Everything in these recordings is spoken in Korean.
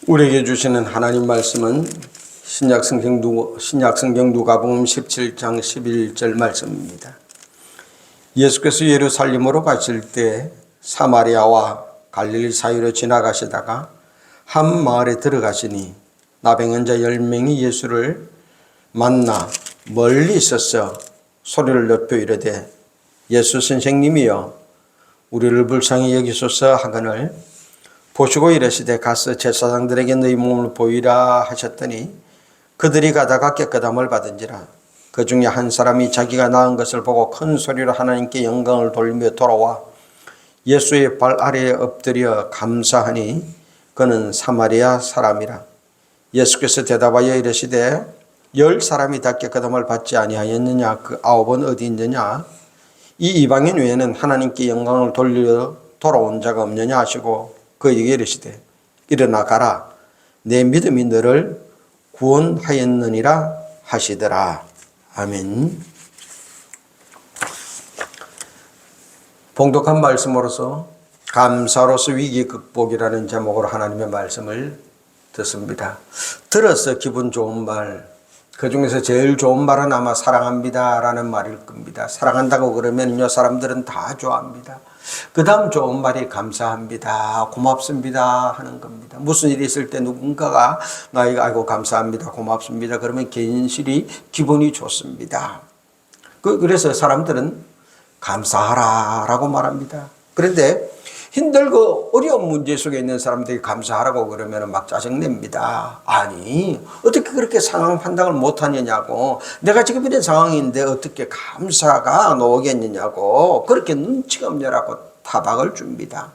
우리에게 주시는 하나님 말씀은 신약성경 누가복음 17장 11절 말씀입니다. 예수께서 예루살렘으로 가실 때 사마리아와 갈릴리 사이로 지나가시다가 한 마을에 들어가시니 나병 환자 10명이 예수를 만나 멀리 있어서 소리를 높여 이르되 예수 선생님이여 우리를 불쌍히 여기소서 하거늘 보시고 이르시되 가서 제사장들에게 너희 몸을 보이라 하셨더니 그들이 가다가 깨끗함을 받은지라. 그 중에 한 사람이 자기가 나은 것을 보고 큰 소리로 하나님께 영광을 돌리며 돌아와 예수의 발 아래에 엎드려 감사하니 그는 사마리아 사람이라. 예수께서 대답하여 이르시되 10사람이 다 깨끗함을 받지 아니하였느냐? 그 9은 어디 있느냐? 이 이방인 외에는 하나님께 영광을 돌려 돌아온 자가 없느냐 하시고 그에게 이르시되 일어나 가라 내 믿음이 너를 구원하였느니라 하시더라. 아멘. 봉독한 말씀으로서 감사로서 위기 극복이라는 제목으로 하나님의 말씀을 듣습니다. 들어서 기분 좋은 말, 그 중에서 제일 좋은 말은 아마 사랑합니다 라는 말일 겁니다. 사랑한다고 그러면요 사람들은 다 좋아합니다. 그 다음 좋은 말이 감사합니다, 고맙습니다 하는 겁니다. 무슨 일이 있을 때 누군가가 나에게 아이고 감사합니다, 고맙습니다 그러면 괜시리 기분이 좋습니다. 그래서 사람들은 감사하라 라고 말합니다. 그런데 힘들고 어려운 문제 속에 있는 사람들이 감사하라고 그러면 막 짜증냅니다. 아니 어떻게 그렇게 상황 판단을 못하느냐고, 내가 지금 이런 상황인데 어떻게 감사가 나오겠느냐고 그렇게 눈치가 없냐라고 타박을 줍니다.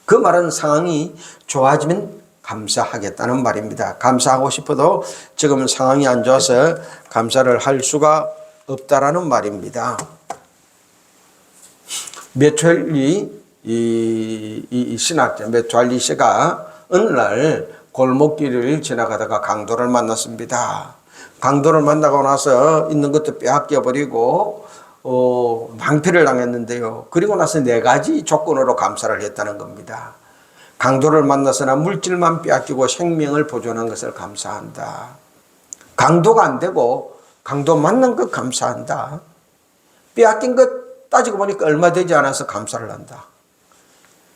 그 말은 상황이 좋아지면 감사하겠다는 말입니다. 감사하고 싶어도 지금 상황이 안 좋아서 감사를 할 수가 없다라는 말입니다. 메투엘리 이 신학자 메투알리 씨가 어느 날 골목길을 지나가다가 강도를 만났습니다. 강도를 만나고 나서 있는 것도 빼앗겨 버리고 방패를 당했는데요. 그리고 나서 4가지 조건으로 감사를 했다는 겁니다. 강도를 만나서나 물질만 빼앗기고 생명을 보존한 것을 감사한다. 강도가 안 되고 강도 만난 것 감사한다. 빼앗긴 것 따지고 보니까 얼마 되지 않아서 감사를 한다.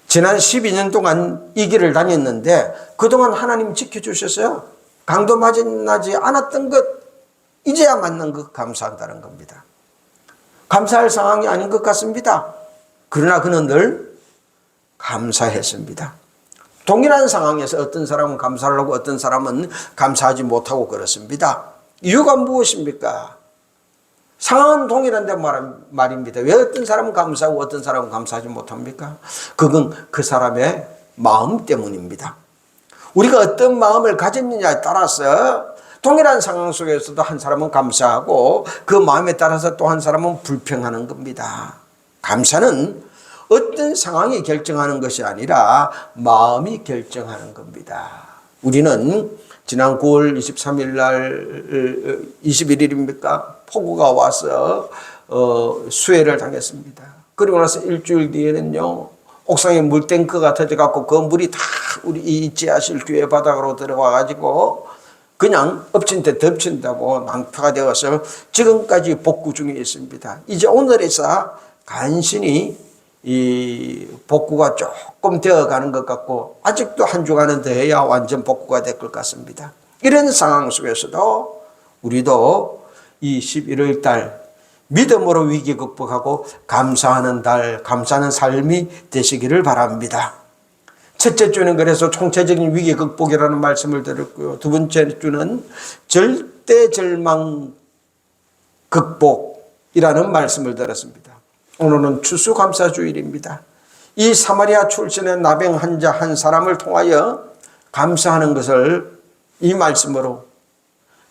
지난 12년 동안 이 길을 다녔는데 그동안 하나님 지켜주셨어요. 강도 만나지 않았던 것 이제야 만난 것 감사한다는 겁니다. 감사할 상황이 아닌 것 같습니다. 그러나 그는 늘 감사했습니다. 동일한 상황에서 어떤 사람은 감사를 하고 어떤 사람은 감사하지 못하고 그렇습니다. 이유가 무엇입니까? 상황은 동일한데 말입니다. 왜 어떤 사람은 감사하고 어떤 사람은 감사하지 못합니까? 그건 그 사람의 마음 때문입니다. 우리가 어떤 마음을 가졌느냐에 따라서 동일한 상황 속에서도 한 사람은 감사하고 그 마음에 따라서 또 한 사람은 불평하는 겁니다. 감사는 어떤 상황이 결정하는 것이 아니라 마음이 결정하는 겁니다. 우리는 지난 9월 23일 날 21일입니까? 폭우가 와서 수해를 당했습니다. 그리고 나서 일주일 뒤에는요 옥상에 물탱크가 터져갖고 그 물이 다 우리 이 지하실 교회 바닥으로 들어와가지고 그냥 엎친 데 덮친다고 낭패가 되어서 지금까지 복구 중에 있습니다. 이제 오늘에서 간신히 이 복구가 조금 되어가는 것 같고 아직도 한 주간은 더 해야 완전 복구가 될 것 같습니다. 이런 상황 속에서도 우리도 이 11월 달 믿음으로 위기 극복하고 감사하는 달, 감사하는 삶이 되시기를 바랍니다. 첫째 주는 그래서 총체적인 위기 극복이라는 말씀을 드렸고요. 두 번째 주는 절대 절망 극복이라는 말씀을 들었습니다. 오늘은 추수감사주일입니다. 이 사마리아 출신의 나병 환자 한 사람을 통하여 감사하는 것을 이 말씀으로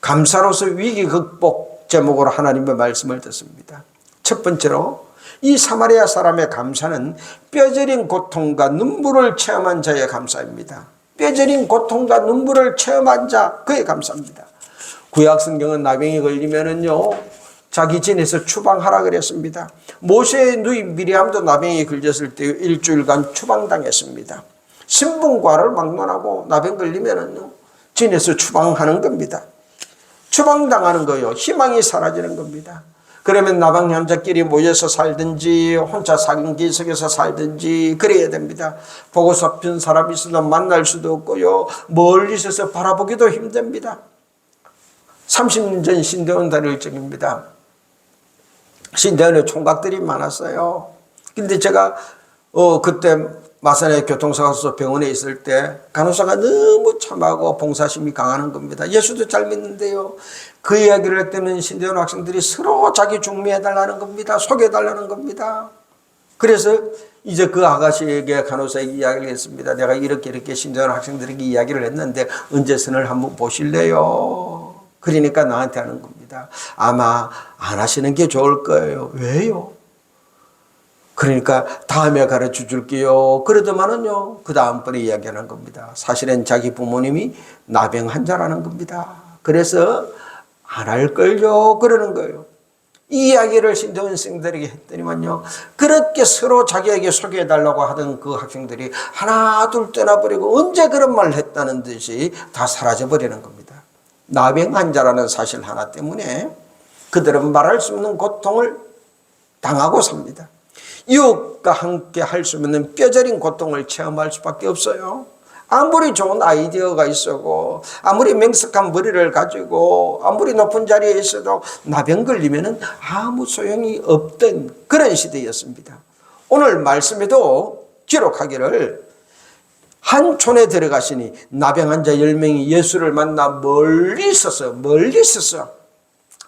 감사로서 위기 극복 제목으로 하나님의 말씀을 듣습니다. 첫 번째로 이 사마리아 사람의 감사는 뼈저린 고통과 눈물을 체험한 자의 감사입니다. 뼈저린 고통과 눈물을 체험한 자 그의 감사입니다. 구약 성경은 나병이 걸리면은요 자기 진에서 추방하라 그랬습니다. 모세의 누이 미리암도 나병이 걸렸을 때 일주일간 추방당했습니다. 신분과를 막론하고 나병 걸리면은요, 진에서 추방하는 겁니다. 추방당하는 거예요. 희망이 사라지는 겁니다. 그러면 나병 환자끼리 모여서 살든지 혼자 상기석에서 살든지 그래야 됩니다. 보고 싶은 사람이 있어도 만날 수도 없고요. 멀리 있어서 바라보기도 힘듭니다. 30년 전 신대원 다닐 적입니다. 신대원에 총각들이 많았어요. 근데 제가 그때 마산에 교통사고 나서 병원에 있을 때 간호사가 너무 참하고 봉사심이 강한 겁니다. 예수도 잘 믿는데요. 그 이야기를 할 때는 신대원 학생들이 서로 자기 중매해달라는 겁니다. 소개해달라는 겁니다. 그래서 이제 그 아가씨에게 간호사에게 이야기를 했습니다. 내가 이렇게 신대원 학생들에게 이야기를 했는데 언제선을 한번 보실래요? 그러니까 나한테 하는 겁니다. 아마 안 하시는 게 좋을 거예요. 왜요? 그러니까 다음에 가르쳐 줄게요. 그러더만은요, 그 다음번에 이야기하는 겁니다. 사실은 자기 부모님이 나병 환자라는 겁니다. 그래서 안 할 걸요. 그러는 거예요. 이 이야기를 신대원생들에게 했더니만요, 그렇게 서로 자기에게 소개해달라고 하던 그 학생들이 하나 둘 떠나버리고 언제 그런 말을 했다는 듯이 다 사라져버리는 겁니다. 나병 환자라는 사실 하나 때문에 그들은 말할 수 없는 고통을 당하고 삽니다. 이웃과 함께 할 수 없는 뼈저린 고통을 체험할 수밖에 없어요. 아무리 좋은 아이디어가 있어도, 아무리 명석한 머리를 가지고, 아무리 높은 자리에 있어도 나병 걸리면 아무 소용이 없던 그런 시대였습니다. 오늘 말씀에도 기록하기를 한 촌에 들어가시니 나병 환자 10명이 예수를 만나 멀리 있었어요.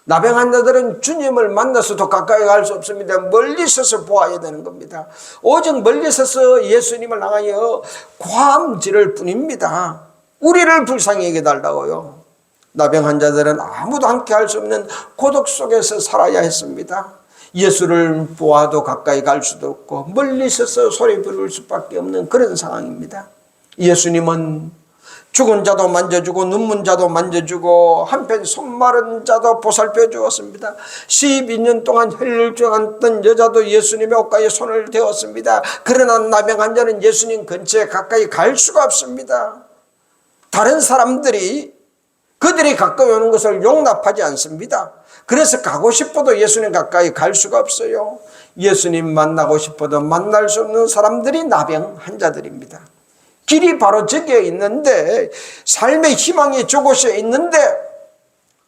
나병 환자들은 주님을 만나서도 가까이 갈 수 없습니다. 멀리 있어서 보아야 되는 겁니다. 오직 멀리 있어서 예수님을 향하여 고함지를 뿐입니다. 우리를 불쌍히 여겨달라고요. 나병 환자들은 아무도 함께 할 수 없는 고독 속에서 살아야 했습니다. 예수를 보아도 가까이 갈 수도 없고 멀리 있어서 소리 부를 수밖에 없는 그런 상황입니다. 예수님은 죽은 자도 만져주고 눈문 자도 만져주고 한편 손마른 자도 보살펴 주었습니다. 12년 동안 혈류증 앓던 여자도 예수님의 옷가에 손을 대었습니다. 그러나 나병 환자는 예수님 근처에 가까이 갈 수가 없습니다. 다른 사람들이 그들이 가까이 오는 것을 용납하지 않습니다. 그래서 가고 싶어도 예수님 가까이 갈 수가 없어요. 예수님 만나고 싶어도 만날 수 없는 사람들이 나병 환자들입니다. 길이 바로 저기에 있는데, 삶의 희망이 저곳에 있는데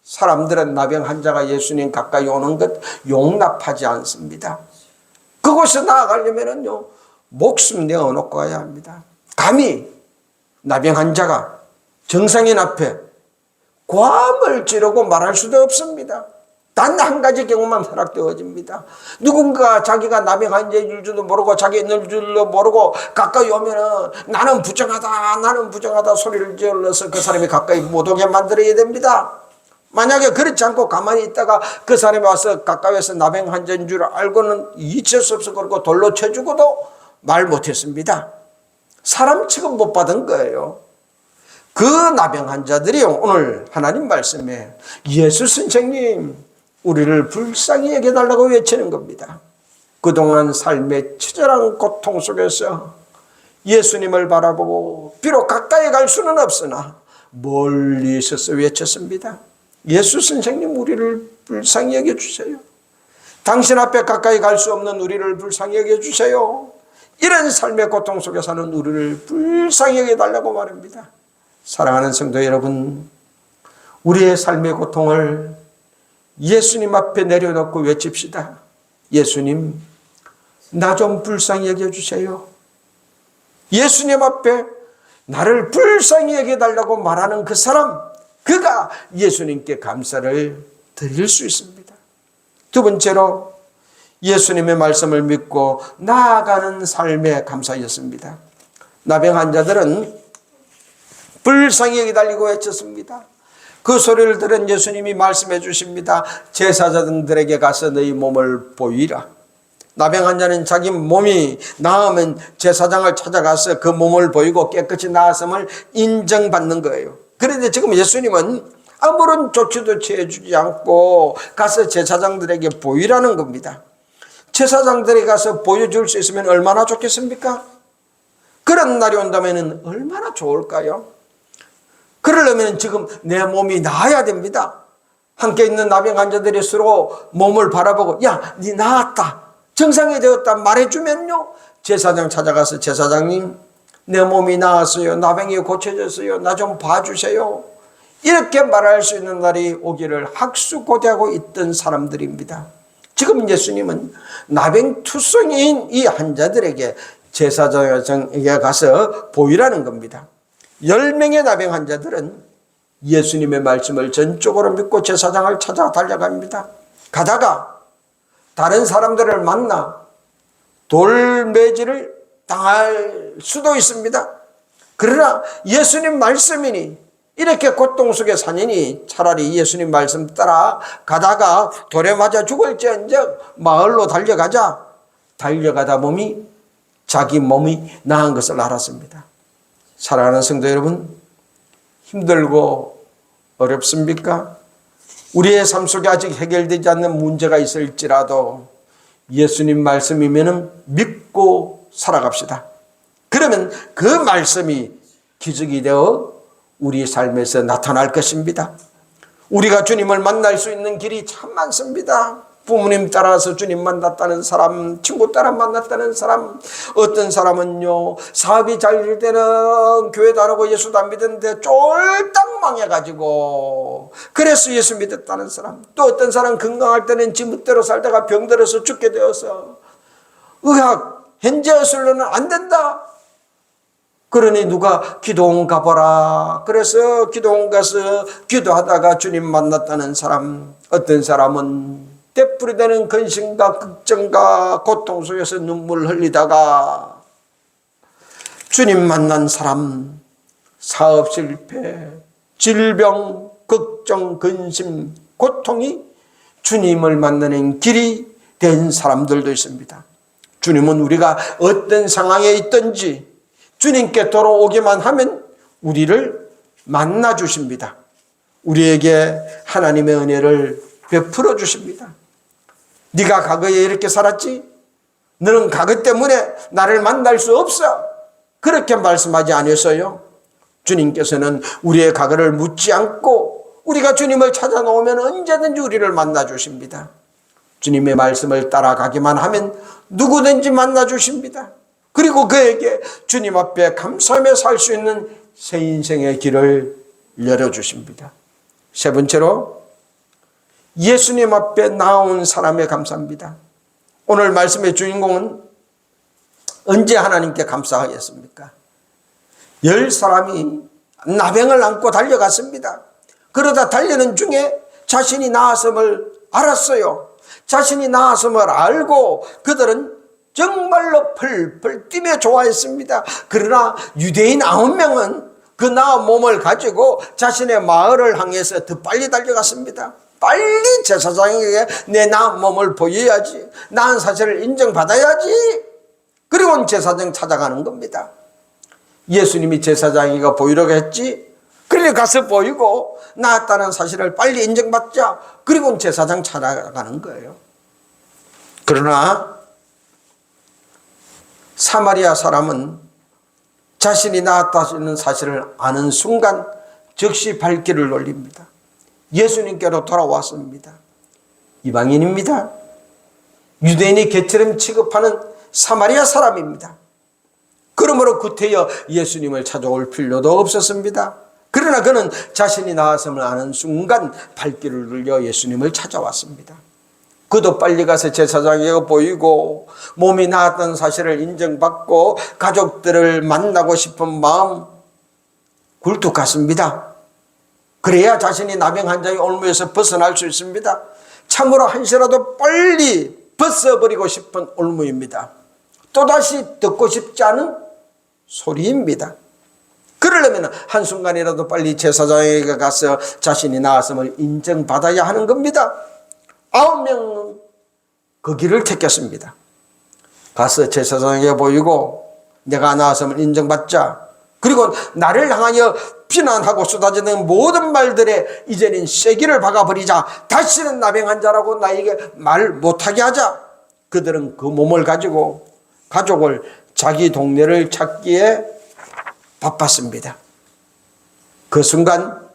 사람들은 나병 환자가 예수님 가까이 오는 것 용납하지 않습니다. 그곳에 나아가려면요, 목숨 내어놓고 가야 합니다. 감히 나병 환자가 정상인 앞에 고함을 지르고 말할 수도 없습니다. 단 한 가지 경우만 허락되어집니다. 누군가 자기가 나병 환자인 줄도 모르고 자기 있는 줄도 모르고 가까이 오면은 나는 부정하다 소리를 질러서 그 사람이 가까이 못 오게 만들어야 됩니다. 만약에 그렇지 않고 가만히 있다가 그 사람이 와서 가까이에서 나병 환자인 줄 알고는 잊을 수 없어 그러고 돌로 쳐 죽어도 말 못했습니다. 사람 취급 못 받은 거예요. 그 나병 환자들이 오늘 하나님 말씀에 예수 선생님 우리를 불쌍히 여겨달라고 외치는 겁니다. 그동안 삶의 처절한 고통 속에서 예수님을 바라보고 비록 가까이 갈 수는 없으나 멀리 있어서 외쳤습니다. 예수 선생님 우리를 불쌍히 여겨주세요. 당신 앞에 가까이 갈 수 없는 우리를 불쌍히 여겨주세요. 이런 삶의 고통 속에 사는 우리를 불쌍히 여겨달라고 말합니다. 사랑하는 성도 여러분, 우리의 삶의 고통을 예수님 앞에 내려놓고 외칩시다. 예수님, 나 좀 불쌍히 여겨주세요. 예수님 앞에 나를 불쌍히 여겨달라고 말하는 그 사람, 그가 예수님께 감사를 드릴 수 있습니다. 두 번째로 예수님의 말씀을 믿고 나아가는 삶의 감사였습니다. 나병 환자들은 불쌍히 여겨달라고 외쳤습니다. 그 소리를 들은 예수님이 말씀해 주십니다. 제사장들에게 가서 너희 몸을 보이라. 나병 환자는 자기 몸이 나으면 제사장을 찾아가서 그 몸을 보이고 깨끗이 나았음을 인정받는 거예요. 그런데 지금 예수님은 아무런 조치도 취해주지 않고 가서 제사장들에게 보이라는 겁니다. 제사장들에게 가서 보여줄 수 있으면 얼마나 좋겠습니까? 그런 날이 온다면 얼마나 좋을까요? 그러려면 지금 내 몸이 나아야 됩니다. 함께 있는 나병 환자들이 서로 몸을 바라보고 야, 네 나았다, 정상이 되었다 말해주면요, 제사장 찾아가서 제사장님, 내 몸이 나았어요, 나병이 고쳐졌어요, 나 좀 봐주세요, 이렇게 말할 수 있는 날이 오기를 학수고대하고 있던 사람들입니다. 지금 예수님은 나병투성이인 이 환자들에게 제사장에게 가서 보이라는 겁니다. 10명의 나병 환자들은 예수님의 말씀을 전적으로 믿고 제사장을 찾아 달려갑니다. 가다가 다른 사람들을 만나 돌매질을 당할 수도 있습니다. 그러나 예수님 말씀이니 이렇게 고통 속에 사느니 차라리 예수님 말씀 따라 가다가 돌에 맞아 죽을지언정 마을로 달려가자. 달려가다 보니 자기 몸이 나은 것을 알았습니다. 사랑하는 성도 여러분, 힘들고 어렵습니까? 우리의 삶 속에 아직 해결되지 않는 문제가 있을지라도 예수님 말씀이면 믿고 살아갑시다. 그러면 그 말씀이 기적이 되어 우리 삶에서 나타날 것입니다. 우리가 주님을 만날 수 있는 길이 참 많습니다. 부모님 따라서 주님 만났다는 사람, 친구 따라 만났다는 사람, 어떤 사람은요 사업이 잘 될 때는 교회도 안 오고 예수도 안 믿었는데 쫄딱 망해가지고 그래서 예수 믿었다는 사람, 또 어떤 사람 건강할 때는 지 멋대로 살다가 병들어서 죽게 되어서 의학 현재 의술로는 안 된다, 그러니 누가 기도원 가보라 그래서 기도원 가서 기도하다가 주님 만났다는 사람, 어떤 사람은 되풀이되는 근심과 걱정과 고통 속에서 눈물 흘리다가 주님 만난 사람, 사업 실패, 질병, 걱정, 근심, 고통이 주님을 만나는 길이 된 사람들도 있습니다. 주님은 우리가 어떤 상황에 있든지 주님께 돌아오기만 하면 우리를 만나 주십니다. 우리에게 하나님의 은혜를 베풀어 주십니다. 네가 과거에 이렇게 살았지? 너는 과거 때문에 나를 만날 수 없어. 그렇게 말씀하지 않으셨어요? 주님께서는 우리의 과거를 묻지 않고 우리가 주님을 찾아 놓으면 언제든지 우리를 만나 주십니다. 주님의 말씀을 따라가기만 하면 누구든지 만나 주십니다. 그리고 그에게 주님 앞에 감사하며 살 수 있는 새 인생의 길을 열어주십니다. 세 번째로 예수님 앞에 나온 사람에 감사합니다. 오늘 말씀의 주인공은 언제 하나님께 감사하였습니까? 10사람이 나병을 안고 달려갔습니다. 그러다 달리는 중에 자신이 나았음을 알았어요. 자신이 나았음을 알고 그들은 정말로 펄펄 뛰며 좋아했습니다. 그러나 유대인 9명은 그 나은 몸을 가지고 자신의 마을을 향해서 더 빨리 달려갔습니다. 빨리 제사장에게 내 나은 몸을 보여야지, 나은 사실을 인정받아야지. 그리고 제사장 찾아가는 겁니다. 예수님이 제사장이가 보이려고 했지. 그러니 가서 보이고 나았다는 사실을 빨리 인정받자. 그리고 제사장 찾아가는 거예요. 그러나 사마리아 사람은 자신이 나았다는 사실을 아는 순간 즉시 발길을 올립니다. 예수님께로 돌아왔습니다. 이방인입니다. 유대인이 개처럼 취급하는 사마리아 사람입니다. 그러므로 구태여 예수님을 찾아올 필요도 없었습니다. 그러나 그는 자신이 나았음을 아는 순간 발길을 돌려 예수님을 찾아왔습니다. 그도 빨리 가서 제사장에게 보이고 몸이 나았던 사실을 인정받고 가족들을 만나고 싶은 마음 굴뚝같습니다. 그래야 자신이 나병 환자의 올무에서 벗어날 수 있습니다. 참으로 한시라도 빨리 벗어버리고 싶은 올무입니다. 또다시 듣고 싶지 않은 소리입니다. 그러려면 한순간이라도 빨리 제사장에게 가서 자신이 나았음을 인정받아야 하는 겁니다. 9명은 그 길을 택했습니다. 가서 제사장에게 보이고 내가 나았음을 인정받자. 그리고 나를 향하여 비난하고 쏟아지는 모든 말들에 이제는 쐐기를 박아버리자. 다시는 나병 환자라고 나에게 말 못하게 하자. 그들은 그 몸을 가지고 가족을 자기 동네를 찾기에 바빴습니다. 그 순간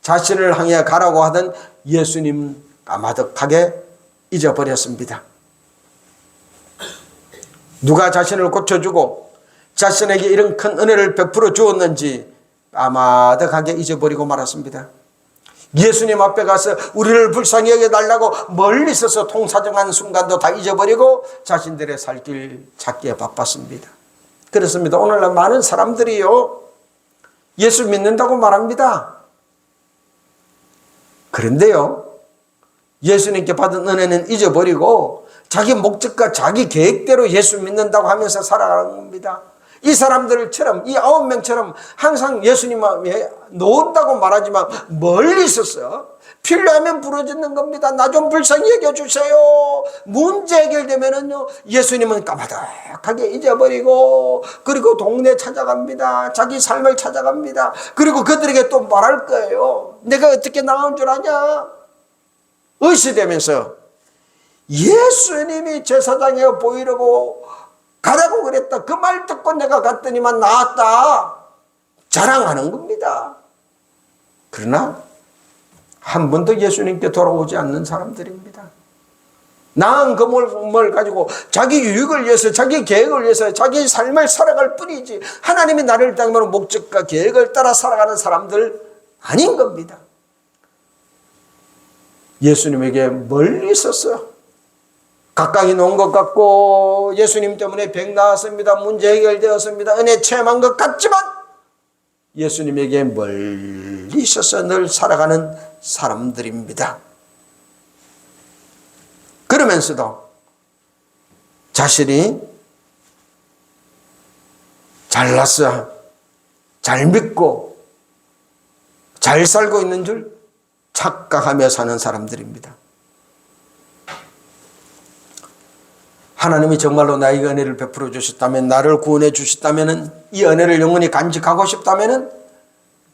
자신을 향해 가라고 하던 예수님 까마득하게 잊어버렸습니다. 누가 자신을 고쳐주고 자신에게 이런 큰 은혜를 베풀어 주었는지 까마득하게 잊어버리고 말았습니다. 예수님 앞에 가서 우리를 불쌍히 여겨달라고 멀리 서서 통사정한 순간도 다 잊어버리고 자신들의 살 길 찾기에 바빴습니다. 그렇습니다. 오늘날 많은 사람들이요, 예수 믿는다고 말합니다. 그런데요, 예수님께 받은 은혜는 잊어버리고 자기 목적과 자기 계획대로 예수 믿는다고 하면서 살아가는 겁니다. 이 사람들처럼, 이 9명처럼 항상 예수님에 놓은다고 말하지만 멀리 있었어요. 필요하면 부르짖는 겁니다. 나 좀 불쌍히 여겨주세요. 문제 해결되면은요, 예수님은 까마득하게 잊어버리고, 그리고 동네 찾아갑니다. 자기 삶을 찾아갑니다. 그리고 그들에게 또 말할 거예요. 내가 어떻게 나온 줄 아냐? 의시되면서 예수님이 제사장에 보이려고 가라고 그랬다. 그 말 듣고 내가 갔더니만 나았다. 자랑하는 겁니다. 그러나 한 번도 예수님께 돌아오지 않는 사람들입니다. 나은 그 몸을 가지고 자기 유익을 위해서, 자기 계획을 위해서 자기 삶을 살아갈 뿐이지 하나님이 나를 향한 목적과 계획을 따라 살아가는 사람들 아닌 겁니다. 예수님에게 멀리 있었어요. 가까이 놓은 것 같고 예수님 때문에 병 나았습니다. 문제 해결되었습니다. 은혜 체험한 것 같지만 예수님에게 멀리 있어서 늘 살아가는 사람들입니다. 그러면서도 자신이 잘났어, 잘 믿고 잘 살고 있는 줄 착각하며 사는 사람들입니다. 하나님이 정말로 나에게 은혜를 베풀어 주셨다면, 나를 구원해 주셨다면, 이 은혜를 영원히 간직하고 싶다면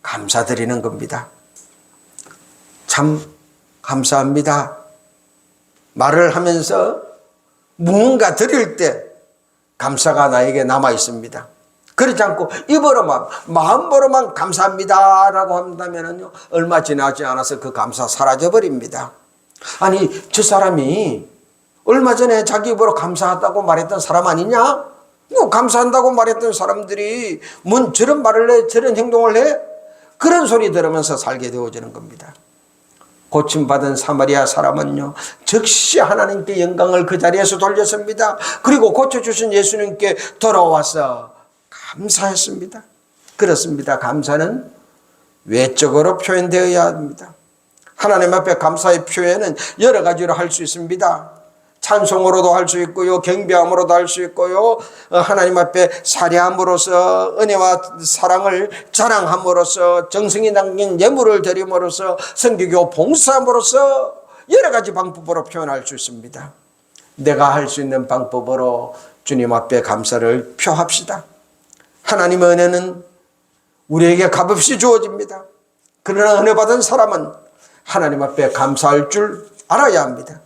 감사드리는 겁니다. 참 감사합니다. 말을 하면서 무언가 드릴 때 감사가 나에게 남아 있습니다. 그렇지 않고 입으로만, 마음으로만 감사합니다라고 한다면요, 얼마 지나지 않아서 그 감사 사라져 버립니다. 아니, 저 사람이 얼마 전에 자기 입으로 감사하다고 말했던 사람 아니냐? 감사한다고 말했던 사람들이 뭔 저런 말을 해, 저런 행동을 해? 그런 소리 들으면서 살게 되어지는 겁니다. 고침받은 사마리아 사람은요, 즉시 하나님께 영광을 그 자리에서 돌렸습니다. 그리고 고쳐주신 예수님께 돌아와서 감사했습니다. 그렇습니다. 감사는 외적으로 표현되어야 합니다. 하나님 앞에 감사의 표현은 여러 가지로 할 수 있습니다. 찬송으로도 할 수 있고요, 경배함으로도 할 수 있고요, 하나님 앞에 사례함으로써 은혜와 사랑을 자랑함으로써 정성이 담긴 예물을 드림으로써 성교교 봉사함으로써 여러 가지 방법으로 표현할 수 있습니다. 내가 할 수 있는 방법으로 주님 앞에 감사를 표합시다. 하나님의 은혜는 우리에게 값없이 주어집니다. 그러나 은혜 받은 사람은 하나님 앞에 감사할 줄 알아야 합니다.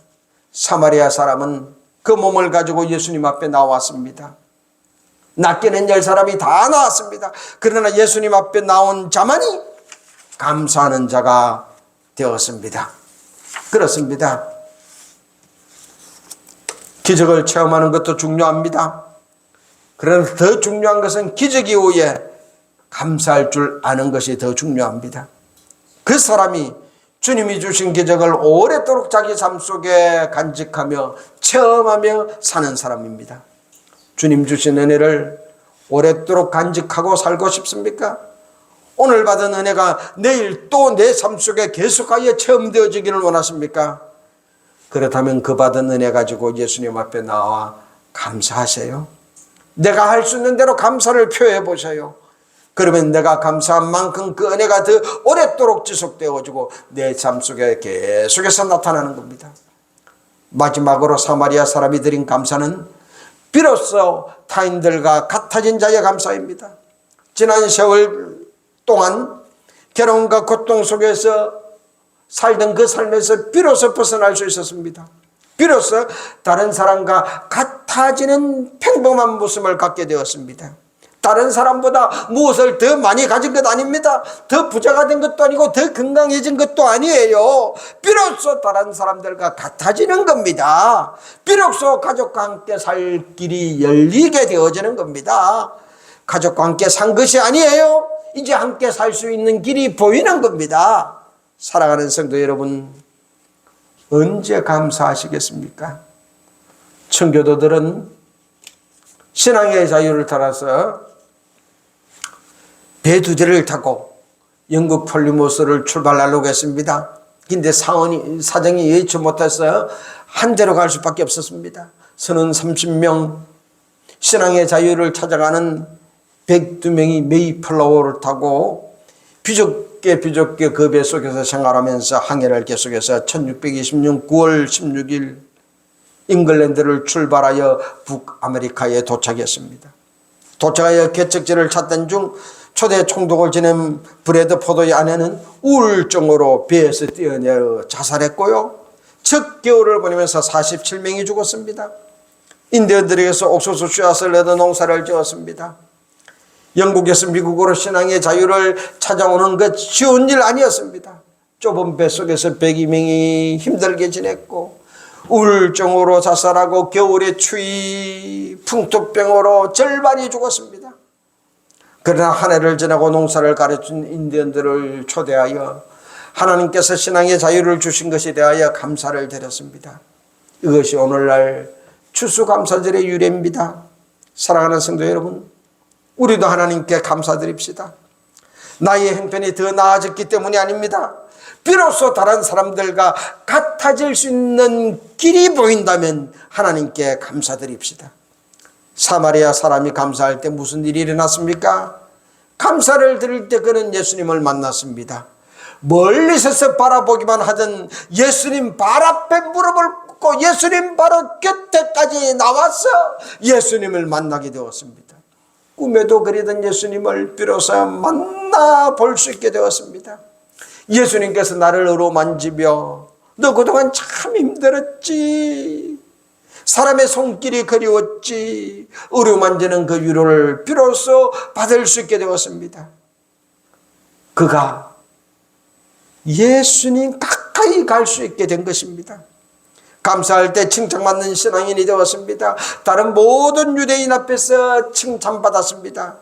사마리아 사람은 그 몸을 가지고 예수님 앞에 나왔습니다. 낫게는 10사람이 다 나왔습니다. 그러나 예수님 앞에 나온 자만이 감사하는 자가 되었습니다. 그렇습니다. 기적을 체험하는 것도 중요합니다. 그러나 더 중요한 것은 기적 이후에 감사할 줄 아는 것이 더 중요합니다. 그 사람이 주님이 주신 기적을 오랫도록 자기 삶 속에 간직하며 체험하며 사는 사람입니다. 주님 주신 은혜를 오랫도록 간직하고 살고 싶습니까? 오늘 받은 은혜가 내일 또 내 삶 속에 계속하여 체험되어지기를 원하십니까? 그렇다면 그 받은 은혜 가지고 예수님 앞에 나와 감사하세요. 내가 할 수 있는 대로 감사를 표해 보세요. 그러면 내가 감사한 만큼 그 은혜가 더 오랫도록 지속되어지고 내 삶 속에 계속해서 나타나는 겁니다. 마지막으로 사마리아 사람이 드린 감사는 비로소 타인들과 같아진 자의 감사입니다. 지난 세월 동안 괴로움과 고통 속에서 살던 그 삶에서 비로소 벗어날 수 있었습니다. 비로소 다른 사람과 같은 같아지는 평범한 모습을 갖게 되었습니다. 다른 사람보다 무엇을 더 많이 가진 것 아닙니다. 더 부자가 된 것도 아니고 더 건강해진 것도 아니에요. 비로소 다른 사람들과 같아지는 겁니다. 비로소 가족과 함께 살 길이 열리게 되어지는 겁니다. 가족과 함께 산 것이 아니에요. 이제 함께 살 수 있는 길이 보이는 겁니다. 사랑하는 성도 여러분, 언제 감사하시겠습니까? 청교도들은 신앙의 자유를 따라서 배 2대를 타고 영국 폴리모스를 출발하려고 했습니다. 근데 사정이 예의치 못해서 한 대로 갈 수밖에 없었습니다. 선원 30명, 신앙의 자유를 찾아가는 102명이 메이플라워를 타고 비좁게 그 배 속에서 생활하면서 항해를 계속해서 1620년 9월 16일 잉글랜드를 출발하여 북아메리카에 도착했습니다. 도착하여 개척지를 찾던 중 초대 총독을 지낸 브래드 포도의 아내는 우울증으로 배에서 뛰어내려 자살했고요. 첫 겨울을 보내면서 47명이 죽었습니다. 인디언들에게서 옥수수 씨앗을 내어 농사를 지었습니다. 영국에서 미국으로 신앙의 자유를 찾아오는 것 쉬운 일 아니었습니다. 좁은 배 속에서 102명이 힘들게 지냈고 우울증으로 자살하고 겨울에 추위, 풍토병으로 절반이 죽었습니다. 그러나 한 해를 지나고 농사를 가르친 인디언들을 초대하여 하나님께서 신앙의 자유를 주신 것에 대하여 감사를 드렸습니다. 이것이 오늘날 추수감사절의 유래입니다. 사랑하는 성도 여러분, 우리도 하나님께 감사드립시다. 나의 형편이 더 나아졌기 때문이 아닙니다. 비로소 다른 사람들과 같아질 수 있는 길이 보인다면 하나님께 감사드립시다. 사마리아 사람이 감사할 때 무슨 일이 일어났습니까? 감사를 드릴 때 그는 예수님을 만났습니다. 멀리서서 바라보기만 하던 예수님 발 앞에 무릎을 꿇고 예수님 바로 곁에까지 나와서 예수님을 만나게 되었습니다. 꿈에도 그리던 예수님을 비로소 만나볼 수 있게 되었습니다. 예수님께서 나를 어루만지며 너 그동안 참 힘들었지, 사람의 손길이 그리웠지, 어루만지는 그 위로를 비로소 받을 수 있게 되었습니다. 그가 예수님 가까이 갈 수 있게 된 것입니다. 감사할 때 칭찬받는 신앙인이 되었습니다. 다른 모든 유대인 앞에서 칭찬받았습니다.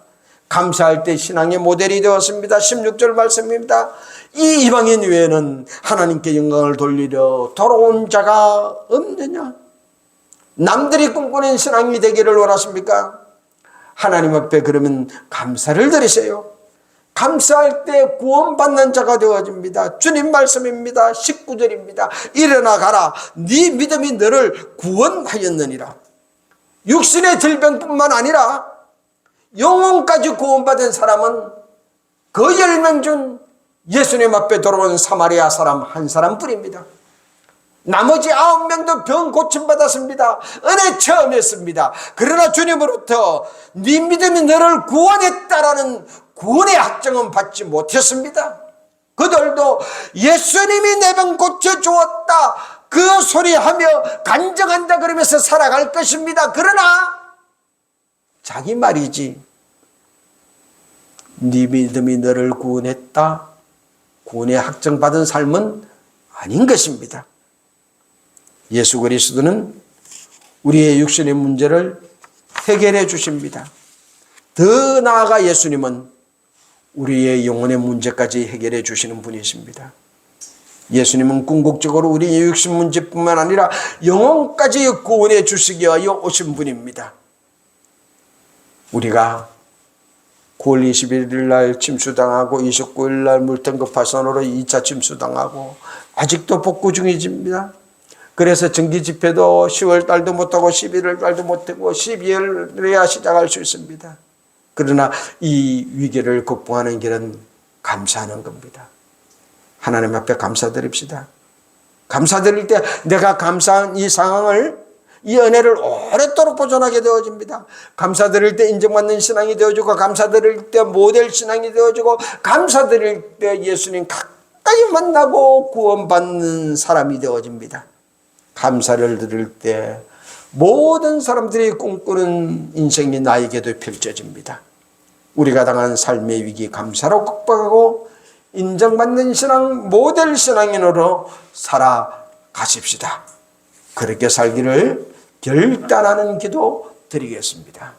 감사할 때 신앙의 모델이 되었습니다. 16절 말씀입니다. 이 이방인 외에는 하나님께 영광을 돌리려 돌아온 자가 없느냐? 남들이 꿈꾸는 신앙이 되기를 원하십니까? 하나님 앞에 그러면 감사를 드리세요. 감사할 때 구원받는 자가 되어집니다. 주님 말씀입니다. 19절입니다. 일어나 가라. 네 믿음이 너를 구원하였느니라. 육신의 질병뿐만 아니라 영혼까지 구원받은 사람은 그 10명 중 예수님 앞에 돌아온 사마리아 사람 한 사람뿐입니다. 나머지 9명도 병 고침받았습니다. 은혜 체험했습니다. 그러나 주님으로부터 네 믿음이 너를 구원했다라는 구원의 확정은 받지 못했습니다. 그들도 예수님이 내 병 고쳐주었다 그 소리하며 간증한다 그러면서 살아갈 것입니다. 그러나 자기 말이지 네 믿음이 너를 구원했다, 구원의 확정받은 삶은 아닌 것입니다. 예수 그리스도는 우리의 육신의 문제를 해결해 주십니다. 더 나아가 예수님은 우리의 영혼의 문제까지 해결해 주시는 분이십니다. 예수님은 궁극적으로 우리의 육신 문제뿐만 아니라 영혼까지 구원해 주시기 위하여 오신 분입니다. 우리가 9월 21일 날 침수당하고 29일 날 물탱크 파손으로 2차 침수당하고 아직도 복구 중이십니다. 그래서 정기 집회도 10월 달도 못하고 11월 달도 못하고 12월에야 시작할 수 있습니다. 그러나 이 위기를 극복하는 길은 감사하는 겁니다. 하나님 앞에 감사드립시다. 감사드릴 때 내가 감사한 이 상황을, 이 은혜를 오랫도록 보존하게 되어집니다. 감사드릴 때 인정받는 신앙이 되어지고, 감사드릴 때 모델 신앙이 되어지고, 감사드릴 때 예수님 가까이 만나고 구원받는 사람이 되어집니다. 감사를 드릴 때 모든 사람들이 꿈꾸는 인생이 나에게도 펼쳐집니다. 우리가 당한 삶의 위기 감사로 극복하고 인정받는 신앙, 모델 신앙인으로 살아가십시다. 그렇게 살기를 결단하는 기도 드리겠습니다.